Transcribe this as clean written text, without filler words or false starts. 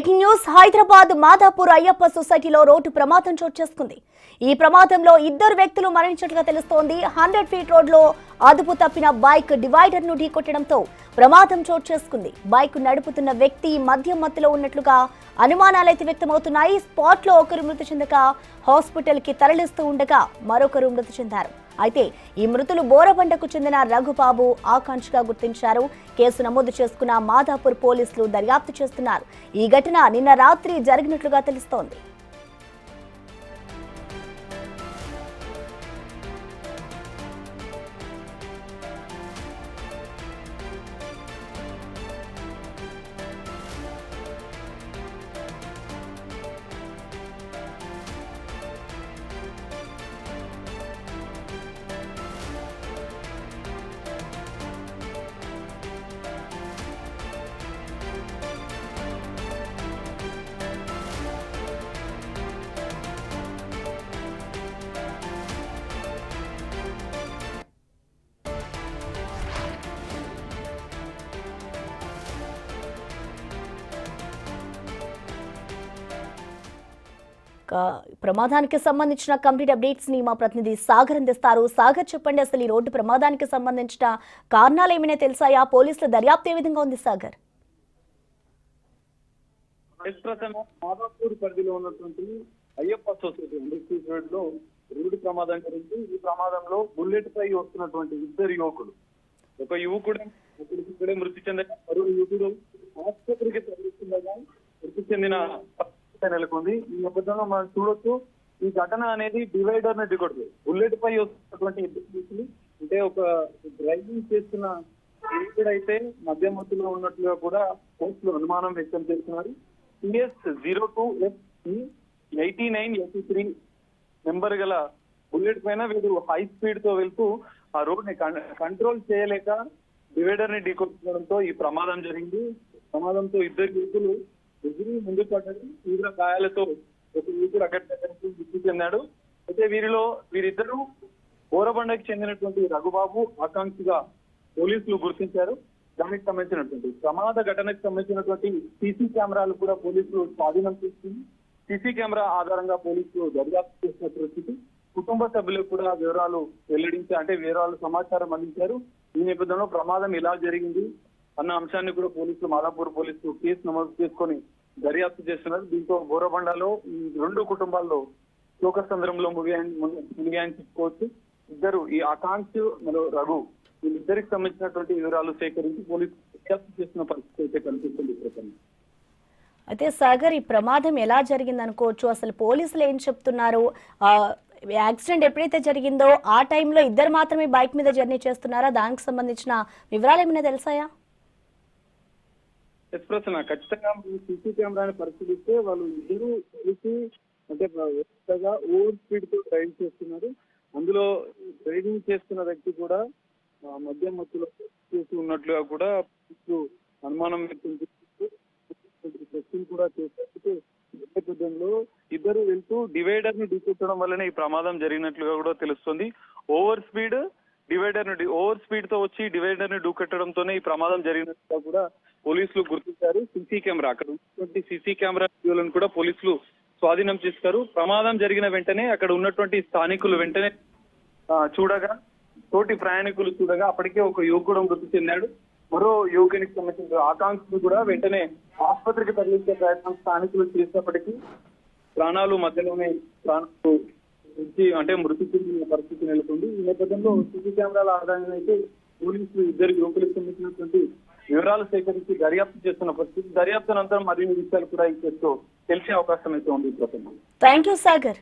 Breaking news Hyderabad Madhapur Ayyappa సొసైటీలో road ప్రమాదం చోటు చేసుకుంది. ఈ ప్రమాదంలో ఇద్దరు వ్యక్తులు మరణించినట్లుగా తెలుస్తోంది. 100 ఫీట్ రోడ్లో అదుపు తప్పిన బైక్ డివైడర్ ను ఢీకొట్టడంతో ప్రమాదం చోటు చేసుకుంది. బైక్ నడుపుతున్న వ్యక్తి మద్యం మత్తులో ఉన్నట్లుగా అనుమానాలైతే వ్యక్తమవుతున్నాయి. స్పాట్ లో ఒకరు మృతి చెందగా హాస్పిటల్ కి తరలిస్తూ ఉండగా మరొకరు మృతి చెందారు. అయితే ఈ మృతులు బోరబండకు చెందిన రఘుబాబు ఆకాంక్షగా గుర్తించారు. కేసు నమోదు చేసుకున్న మాదాపూర్ పోలీసులు దర్యాప్తు చేస్తున్నారు. ఈ ఘటన నిన్న రాత్రి జరిగినట్లుగా తెలుస్తోంది. ప్రమాదానికి సంబంధించిన కంప్లీట్ అప్డేట్స్ ని మా ప్రతినిధి సాగర్ అందిస్తారు. సాగర్, చెప్పండి, అసలు ఈ రోడ్డు ప్రమాదానికి సంబంధించిన కారణాలు ఏమైనా తెలిసాయా? పోలీసుల దర్యాప్తు ఏ విధంగా ఉంది సాగర్? మాదాపూర్ పరిధిలో ఉన్నటువంటి అయ్యప్ప సొసైటీ ఇండస్ట్రీస్ రోడ్ లో రోడ్డు ప్రమాదం జరిగింది. ఈ ప్రమాదంలో బుల్లెట్ పై వస్తున్నటువంటి ఇద్దరు యువకులు, ఒక యువకుడు ఇక్కడే మృతి చెందగా మరో యువకుడు ఆసుపత్రికి తరలిస్తుండగా మృతి చెందిన నెలకొంది. ఈ నేపథ్యంలో మనం చూడొచ్చు, ఈ ఘటన అనేది డివైడర్ ని ఢీకొడుతుంది. బుల్లెట్ పై వస్తున్నటువంటి ఇద్దరు, అంటే ఒక డ్రైవింగ్ చేస్తున్న యువకుడైతే మధ్య మత్తులో ఉన్నట్లుగా కూడా పోలీసులు అనుమానం వ్యక్తం చేస్తున్నారు. CS02FE8983 నెంబర్ గల బుల్లెట్ పైన వీరు హై స్పీడ్ తో వెళ్తూ ఆ రోడ్ ని కంట్రోల్ చేయలేక డివైడర్ ని ఢీకొట్టడంతో ఈ ప్రమాదం జరిగింది. ప్రమాదంతో ఇద్దరు యువకులు ఎదురు ముందు పడ్డారు. తీవ్ర గాయాలతో ఒక యువకుడు అక్కడికి మృతి చెందాడు. అయితే వీరిద్దరూ బోరబండకి చెందినటువంటి రఘుబాబు ఆకాంక్షగా పోలీసులు గుర్తించారు. దానికి సంబంధించినటువంటి ప్రమాద ఘటనకు సంబంధించినటువంటి సీసీ కెమెరాలు కూడా పోలీసులు స్వాధీనం చేసుకుని సీసీ కెమెరా ఆధారంగా పోలీసులు దర్యాప్తు చేసిన పరిస్థితి. కుటుంబ సభ్యులకు కూడా వివరాలు వివరాలు సమాచారం అందించారు. ఈ నేపథ్యంలో ప్రమాదం ఎలా జరిగింది అన్న అంశాన్ని కూడా పోలీసులు, మాదాపూర్ పోలీసులు కేసు నమోదు చేసుకొని దర్యాప్తు చేస్తున్నారు. దీంతో బోరబండలో ఈ రెండు కుటుంబాల్లో శోకసంద్రంలో మునిగాయని చెప్పుకోవచ్చు. ఇద్దరు, ఈ ఆకాంక్ష మరియు రఘు, వీళ్ళిద్దరికి సంబంధించినటువంటి వివరాలు సేకరించి పోలీసులు దర్యాప్తు చేస్తున్న పరిస్థితి అయితే కనిపిస్తుంది. అయితే సాగర్, ఈ ప్రమాదం ఎలా జరిగింది అనుకోవచ్చు? అసలు పోలీసులు ఏం చెప్తున్నారు? యాక్సిడెంట్ ఎప్పుడైతే జరిగిందో ఆ టైంలో ఇద్దరు మాత్రమే బైక్ మీద జర్నీ చేస్తున్నారా? దానికి సంబంధించిన వివరాలు ఏమైనా తెలుసాయా? ప్రశ్న ఖచ్చితంగా సీసీ కెమెరాని పరిశీలిస్తే వాళ్ళు ఇద్దరు కలిసి ఓవర్ స్పీడ్ తో డ్రైవ్ చేస్తున్నారు. అందులో డ్రైవింగ్ చేస్తున్న వ్యక్తి కూడా మద్యం మత్తులో చేసి ఉన్నట్లుగా కూడా అనుమానం వ్యక్తం చేస్తూ కూడా చేసేందుకు నేపథ్యంలో ఇద్దరు వెళ్తూ డివైడర్ ని ఢీకొట్టడం వల్లనే ఈ ప్రమాదం జరిగినట్లుగా కూడా తెలుస్తుంది. ఓవర్ స్పీడ్ తో వచ్చి డివైడర్ ని ఢీకొట్టడంతోనే ఈ ప్రమాదం జరిగినట్లుగా కూడా పోలీసులు గుర్తించారు. సీసీ కెమెరా, అక్కడ ఉన్నటువంటి సీసీ కెమెరా వీడియోలను కూడా పోలీసులు స్వాధీనం చేస్తారు. ప్రమాదం జరిగిన వెంటనే అక్కడ ఉన్నటువంటి స్థానికులు వెంటనే చూడగా, తోటి ప్రయాణికులు చూడగా అప్పటికే ఒక యువకుడు మృతి చెందాడు. మరో యువకునికి సంబంధించిన ఆకాంక్షలు కూడా వెంటనే ఆసుపత్రికి తరలించే ప్రయత్నం స్థానికులు చేసినప్పటికీ ప్రాణాలు మధ్యలోనే మృతి చెందిన పరిస్థితి నెలకొంది. ఈ నేపథ్యంలో సీసీ కెమెరాల ఆధారంగా అయితే పోలీసులు ఇద్దరు యువకులకు సంబంధించినటువంటి వివరాలు సేకరించి దర్యాప్తు చేస్తున్న పరిస్థితి. దర్యాప్తు అనంతరం మరిన్ని విషయాలు కూడా ఈ కేసులో తెలిసే అవకాశం అయితే ఉంది. Thank you Sagar.